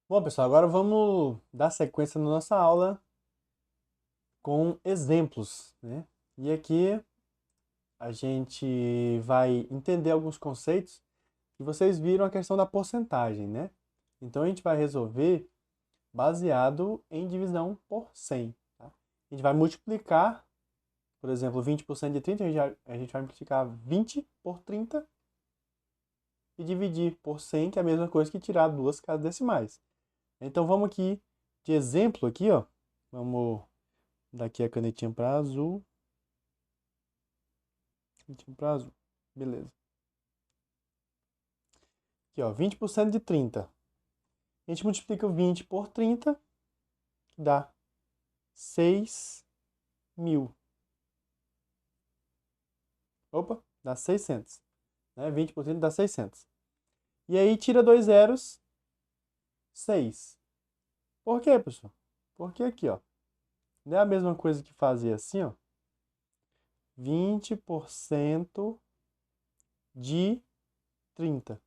Bom, pessoal, agora vamos dar sequência na nossa aula com exemplos, né? E aqui a gente vai entender alguns conceitos que vocês viram a questão da porcentagem, né? Então a gente vai resolver baseado em divisão por 100, tá? A gente vai multiplicar, por exemplo, 20% de 30, a gente vai multiplicar 20 por 30 e dividir por 100, que é a mesma coisa que tirar duas casas decimais. Então vamos aqui de exemplo aqui, ó. Vamos daqui a canetinha para azul. Canetinha para azul. Beleza. Aqui, ó, 20% de 30. A gente multiplica 20 por 30, dá 6.000. Opa, dá 600. Né? 20% dá 600. E aí tira dois zeros, 6. Por quê, pessoal? Porque aqui, ó, não é a mesma coisa que fazer assim, ó. 20% de 30.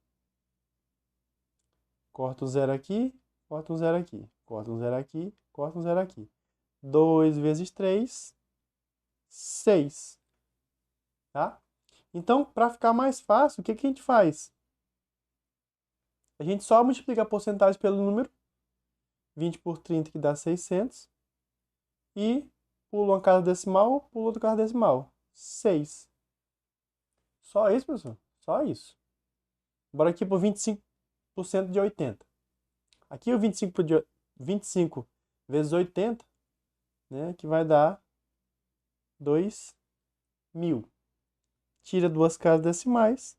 Corta um zero aqui, corta um zero aqui, corta um zero aqui, corta um zero aqui. 2 vezes 3, 6. Tá? Então, para ficar mais fácil, o que que a gente faz? A gente só multiplica a porcentagem pelo número, 20 por 30 que dá 600, e pula uma casa decimal, pula outra casa decimal, 6. Só isso, pessoal? Só isso. Bora aqui por 25% de 80. Aqui o 25 vezes 80, né, que vai dar 2.000. Tira duas casas decimais,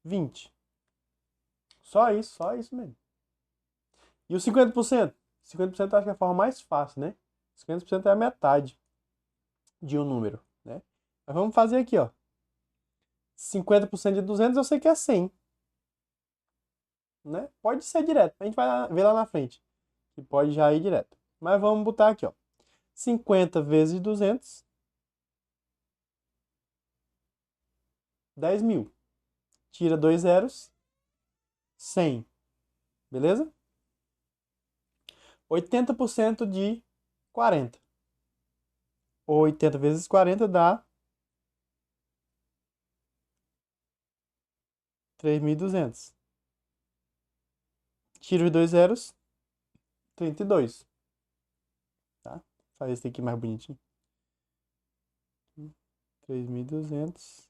20. Só isso mesmo. E o 50%? 50% eu acho que é a forma mais fácil, né? 50% é a metade de um número, né? Mas vamos fazer aqui, ó. 50% de 200 eu sei que é 100, né? Pode ser direto, a gente vai ver lá na frente, que pode já ir direto. Mas vamos botar aqui, ó. 50 vezes 200, 10.000. Tira dois zeros, 100. Beleza? 80% de 40. 80 vezes 40 dá 3.200. Tira os dois zeros, 32. Tá? Faz esse aqui mais bonitinho. 3.200.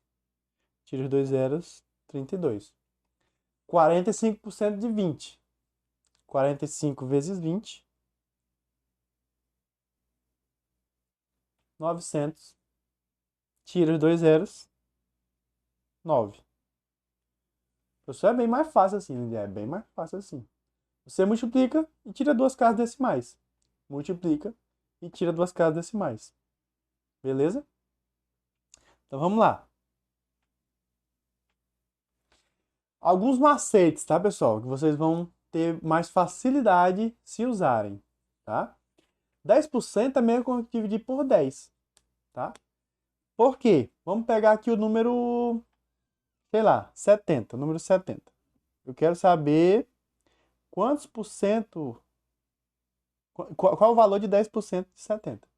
Tira os dois zeros, 32. 45% de 20. 45 vezes 20, 900. Tira os dois zeros, 9. Isso é bem mais fácil assim, né? É bem mais fácil assim. Você multiplica e tira duas casas decimais. Multiplica e tira duas casas decimais. Beleza? Então vamos lá. Alguns macetes, tá, pessoal? Que vocês vão ter mais facilidade se usarem, tá? 10% é mesmo que dividir por 10, tá? Por quê? Vamos pegar aqui o número, sei lá, 70, número 70. Eu quero saber quantos por cento, qual o valor de 10% de 70?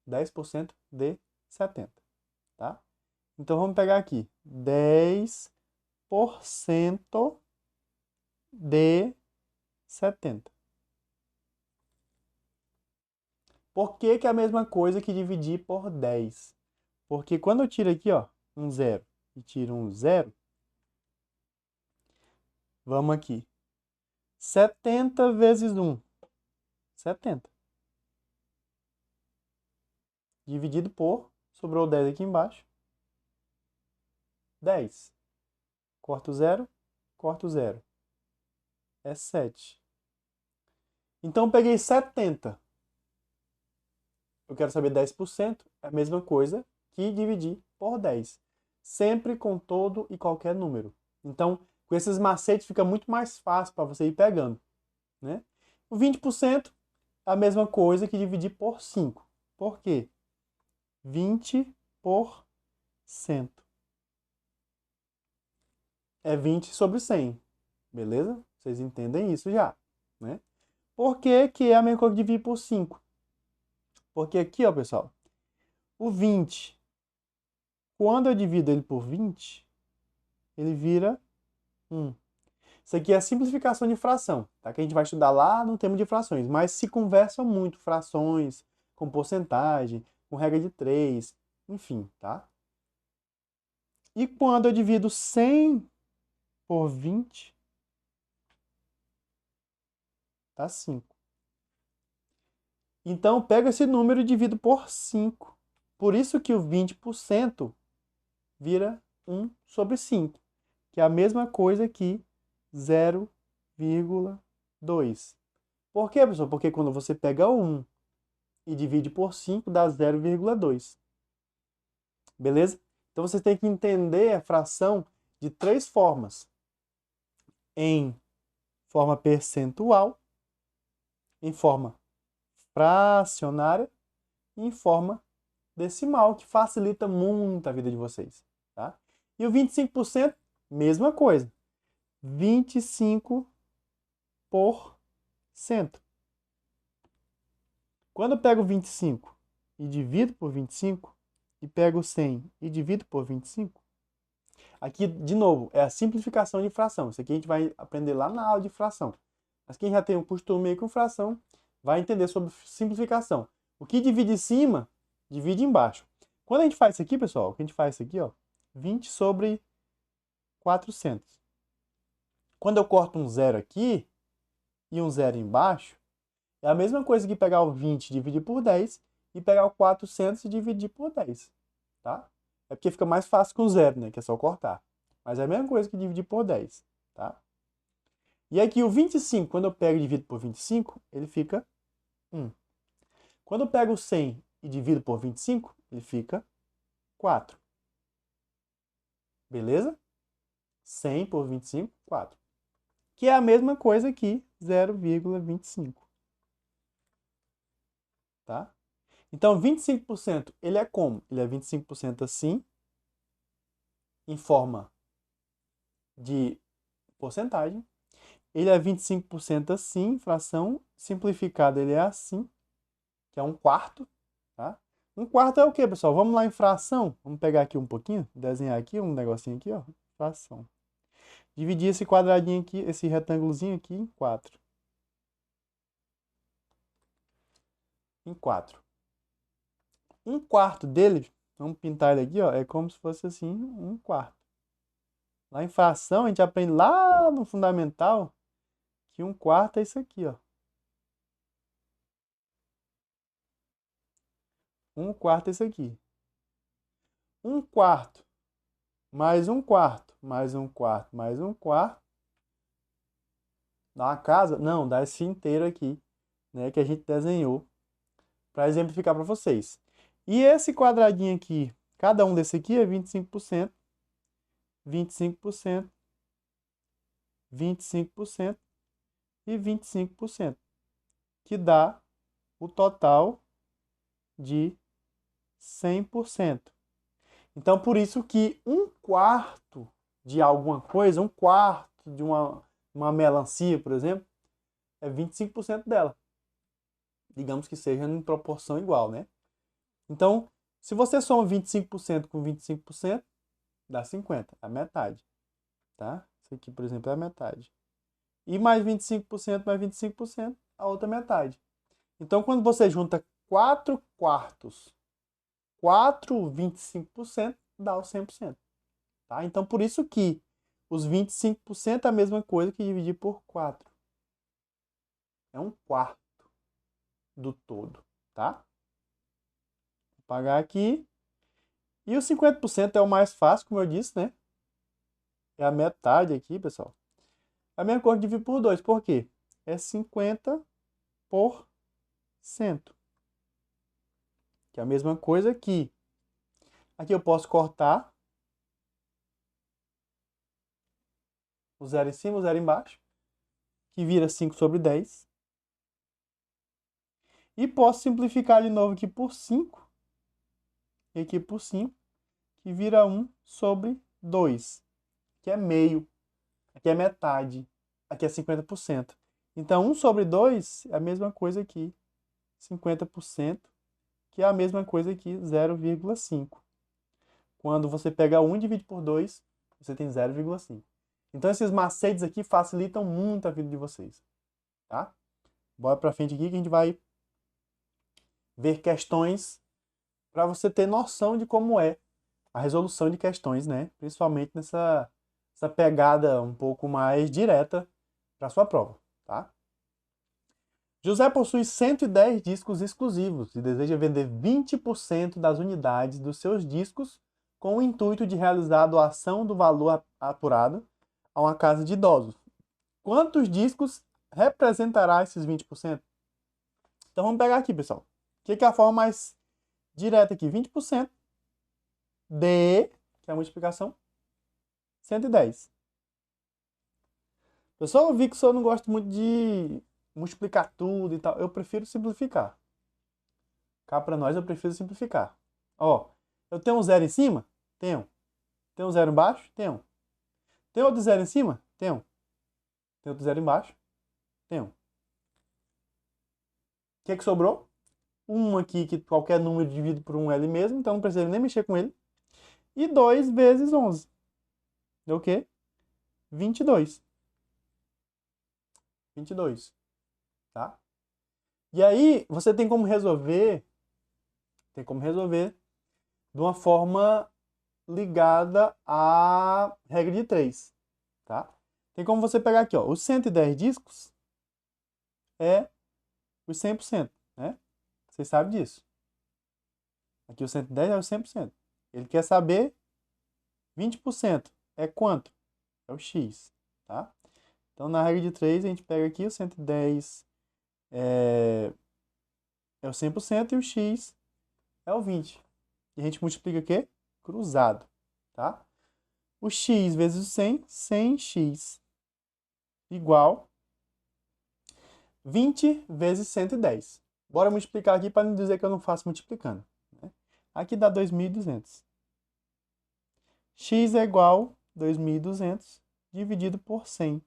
10% de 70, tá? Então vamos pegar aqui 10% de 70. Por que que é a mesma coisa que dividir por 10? Porque quando eu tiro aqui, ó, um zero e tiro um zero, vamos aqui. 70 vezes 1, 70. Dividido por, sobrou 10 aqui embaixo, 10. Corta o zero, corta o zero. É 7. Então eu peguei 70. Eu quero saber 10%, é a mesma coisa que dividir por 10. Sempre com todo e qualquer número. Então, com esses macetes fica muito mais fácil para você ir pegando, né? O 20% é a mesma coisa que dividir por 5. Por quê? 20% é 20 sobre 100, beleza? Vocês entendem isso já, né? Por que que é a mesma coisa que dividir por 5? Porque aqui, ó, pessoal, o 20, quando eu divido ele por 20, ele vira 1. Isso aqui é a simplificação de fração, tá? Que a gente vai estudar lá no tema de frações. Mas se conversam muito frações, com porcentagem, com regra de 3, enfim, tá? E quando eu divido 100 por 20, dá 5. Então, pega esse número e divido por 5. Por isso que o 20% vira 1 sobre 5, que é a mesma coisa que 0,2. Por quê, pessoal? Porque quando você pega 1 e divide por 5, dá 0,2. Beleza? Então, você tem que entender a fração de 3 formas. Em forma percentual, em forma fracionária e em forma decimal, que facilita muito a vida de vocês, tá? E o 25%, mesma coisa. 25%. Quando eu pego 25 e divido por 25, e pego 100 e divido por 25, aqui, de novo, é a simplificação de fração. Isso aqui a gente vai aprender lá na aula de fração. Mas quem já tem um costume aí com fração, vai entender sobre simplificação. O que divide em cima, divide embaixo. Quando a gente faz isso aqui, pessoal, o que a gente faz isso aqui, ó, 20 sobre 400. Quando eu corto um zero aqui e um zero embaixo, é a mesma coisa que pegar o 20 e dividir por 10 e pegar o 400 e dividir por 10, tá? É porque fica mais fácil com zero, né, que é só cortar. Mas é a mesma coisa que dividir por 10, tá? E aqui o 25, quando eu pego e divido por 25, ele fica 1. Quando eu pego o 100 e divido por 25, ele fica 4. Beleza? 100 por 25, 4. Que é a mesma coisa que 0,25. Tá? Então, 25%, ele é como? Ele é 25% assim, em forma de porcentagem. Ele é 25% assim, fração simplificada, ele é assim, que é 1/4, tá? 1/4 é o quê, pessoal? Vamos lá em fração. Vamos pegar aqui um pouquinho, desenhar aqui um negocinho aqui, ó, fração. Dividir esse quadradinho aqui, esse retângulozinho aqui em 4. Em 4. 1/4 dele, vamos pintar ele aqui, ó, é como se fosse assim, 1/4. Lá em fração, a gente aprende lá no fundamental que 1/4 é isso aqui, ó. 1/4 é isso aqui. 1/4 mais 1/4 mais 1/4 mais 1/4 dá uma casa? Não, dá esse inteiro aqui, né, que a gente desenhou para exemplificar para vocês. E esse quadradinho aqui, cada um desse aqui é 25%, 25%, 25% e 25%, que dá o total de 100%. Então, por isso que 1/4 de alguma coisa, 1/4 de uma melancia, por exemplo, é 25% dela. Digamos que seja em proporção igual, né? Então, se você soma 25% com 25%, dá 50%, a metade, tá? Isso aqui, por exemplo, é a metade. E mais 25% mais 25%, a outra metade. Então, quando você junta 4/4, 25% dá os 100%. Tá? Então, por isso que os 25% é a mesma coisa que dividir por 4. É 1/4 do todo, tá? Vou apagar aqui. E os 50% é o mais fácil, como eu disse, né? É a metade aqui, pessoal. A mesma coisa que dividir por 2. Por quê? É 50%. Que é a mesma coisa aqui. Aqui eu posso cortar o zero em cima, o zero embaixo, que vira 5 sobre 10. E posso simplificar de novo aqui por 5, e aqui por 5, que vira 1 sobre 2, que é meio, aqui é metade. aqui é 50%. Então, 1 sobre 2 é a mesma coisa aqui, 50%, que é a mesma coisa aqui, 0,5. Quando você pega 1 e divide por 2, você tem 0,5. Então, esses macetes aqui facilitam muito a vida de vocês, tá? Bora pra frente aqui que a gente vai ver questões para você ter noção de como é a resolução de questões, né? Principalmente essa pegada um pouco mais direta para sua prova, tá? José possui 110 discos exclusivos e deseja vender 20% das unidades dos seus discos com o intuito de realizar a doação do valor apurado a uma casa de idosos. Quantos discos representará esses 20%? Então vamos pegar aqui, pessoal. O que é a forma mais direta aqui? 20% de, que é a multiplicação, 110. Pessoal, eu vi que o senhor não gosta muito de multiplicar tudo e tal. Eu prefiro simplificar. Cá para nós eu prefiro simplificar. Ó, eu tenho um zero em cima? Tenho. Tem um zero embaixo? Tenho. Tem outro zero em cima? Tenho. Tem outro zero embaixo? Tenho. O que sobrou? Um aqui que qualquer número divide por um é ele mesmo, então não precisa nem mexer com ele. E 2 vezes 11. Deu o quê? 22. 22. Tá? E aí, você tem como resolver de uma forma ligada à regra de 3, tá? Tem como você pegar aqui, ó, os 110 discos é os 100%, né? Vocês sabem disso. Aqui o 110 é os 100%. Ele quer saber 20% é quanto? É o x, tá? Então, na regra de 3, a gente pega aqui o 110 é o 100% e o x é o 20. E a gente multiplica o quê? Cruzado, tá? O x vezes o 100, 100x, igual 20 vezes 110. Bora multiplicar aqui para não dizer que eu não faço multiplicando, né? Aqui dá 2.200. X é igual a 2.200 dividido por 100.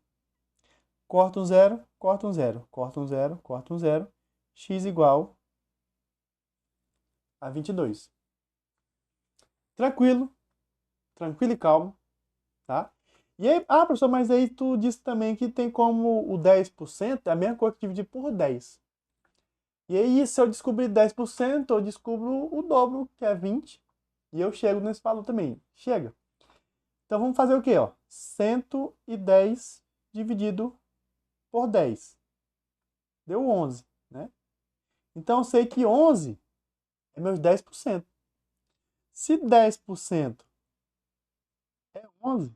Corta um zero, corta um zero, corta um zero, corta um zero. X igual a 22. Tranquilo, tranquilo e calmo, tá? E aí, professor, mas aí tu disse também que tem como o 10% é a mesma coisa que dividir por 10. E aí, se eu descobrir 10%, eu descubro o dobro, que é 20, e eu chego nesse valor também. Chega. Então, vamos fazer o quê? Ó? 110 dividido por 10. Deu 11, né? Então, eu sei que 11 é meus 10%. Se 10% é 11,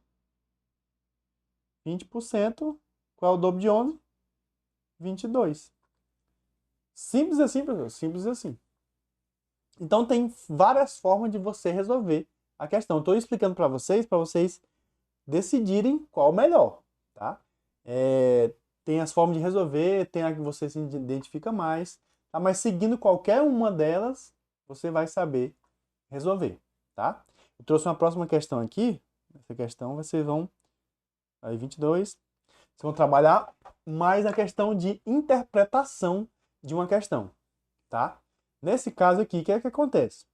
20%, qual é o dobro de 11? 22. Simples assim, professor, simples assim. Então tem várias formas de você resolver a questão. Estou explicando para vocês decidirem qual o melhor, tá? Tem as formas de resolver, tem a que você se identifica mais, tá? Mas seguindo qualquer uma delas, você vai saber resolver, tá? Eu trouxe uma próxima questão aqui. Essa questão vocês vão... Aí 22. Vocês vão trabalhar mais a questão de interpretação de uma questão, tá? Nesse caso aqui, o que é que acontece?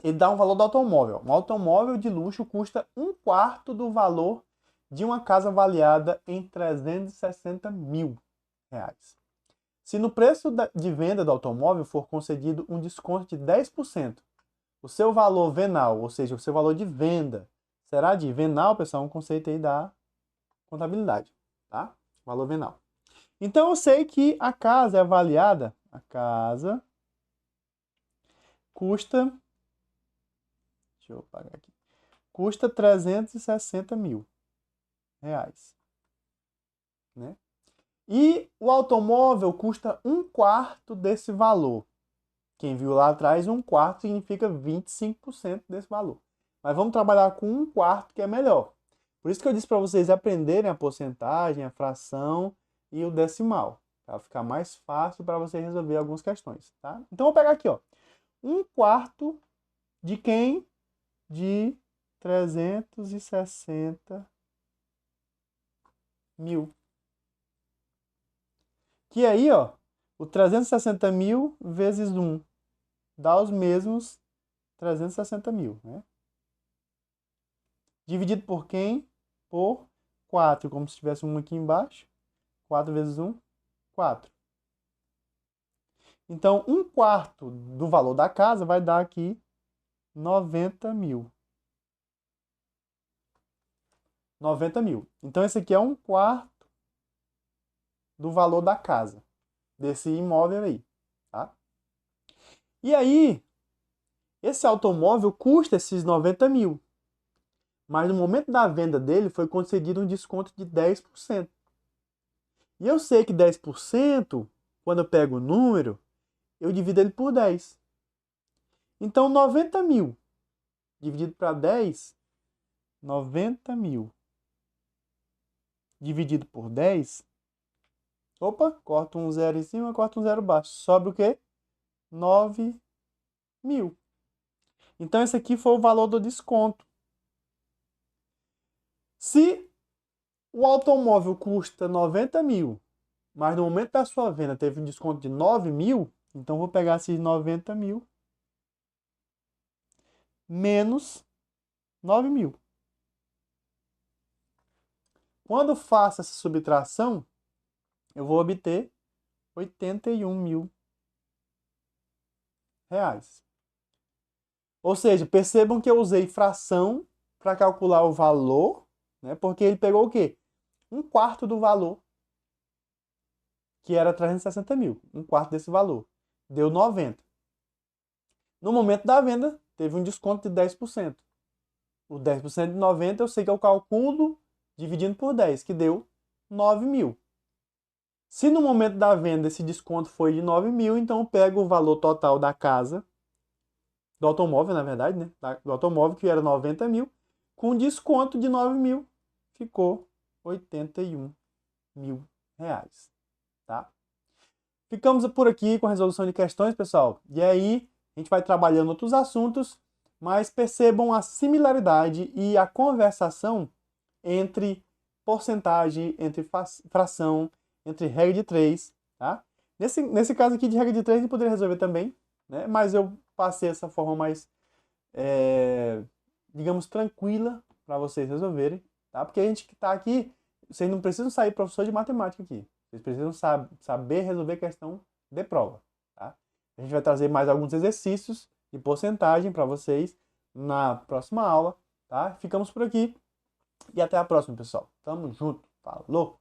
Ele dá um valor do automóvel. Um automóvel de luxo custa 1/4 do valor de uma casa avaliada em 360 mil reais. Se no preço de venda do automóvel for concedido um desconto de 10%, o seu valor venal, ou seja, o seu valor de venda, será de venal, pessoal, um conceito aí da contabilidade, tá? Valor venal. Então eu sei que a casa é avaliada, a casa custa, deixa eu pagar aqui, custa 360 mil reais, né? E o automóvel custa 1/4 desse valor. Quem viu lá atrás, 1/4 significa 25% desse valor. Mas vamos trabalhar com 1/4, que é melhor. Por isso que eu disse para vocês aprenderem a porcentagem, a fração e o decimal. Para ficar mais fácil para você resolver algumas questões, tá? Então, eu vou pegar aqui, ó. 1/4 de quem? De 360 mil. Que aí, ó, o 360 mil vezes 1 dá os mesmos 360 mil, né? Dividido por quem? Por 4, como se tivesse um aqui embaixo. 4 vezes 1, 4. Então, 1/4 do valor da casa vai dar aqui 90 mil. 90 mil. Então, esse aqui é 1/4 do valor da casa, desse imóvel aí, tá? E aí, esse automóvel custa esses 90 mil. Mas no momento da venda dele foi concedido um desconto de 10%. E eu sei que 10%, quando eu pego o número, eu divido ele por 10. Então, 90 mil dividido para 10, 90 mil dividido por 10. Opa, corta um zero em cima, corta um zero abaixo. Sobra o quê? 9 mil. Então, esse aqui foi o valor do desconto. Se o automóvel custa 90 mil, mas no momento da sua venda teve um desconto de 9 mil, então vou pegar esses 90 mil menos 9 mil. Quando faço essa subtração, eu vou obter 81 mil reais. Ou seja, percebam que eu usei fração para calcular o valor, né? Porque ele pegou o quê? 1/4 do valor, que era 360 mil. 1/4 desse valor. Deu 90. No momento da venda, teve um desconto de 10%. O 10% de 90 eu sei que eu calculo dividindo por 10, que deu 9 mil. Se no momento da venda esse desconto foi de 9 mil, então eu pego o valor total da casa, do automóvel, na verdade, né? Do automóvel, que era 90 mil, com desconto de 9 mil, ficou 81 mil reais, tá? Ficamos por aqui com a resolução de questões, pessoal. E aí, a gente vai trabalhando outros assuntos, mas percebam a similaridade e a conversação entre porcentagem, entre fração, entre regra de 3, tá? Nesse caso aqui de regra de 3, a gente poderia resolver também, né? Mas eu passei essa forma mais, digamos, tranquila para vocês resolverem, tá? Porque a gente que está aqui, vocês não precisam sair professor de matemática aqui. Vocês precisam saber resolver questão de prova, tá? A gente vai trazer mais alguns exercícios de porcentagem para vocês na próxima aula, tá? Ficamos por aqui e até a próxima, pessoal. Tamo junto. Falou!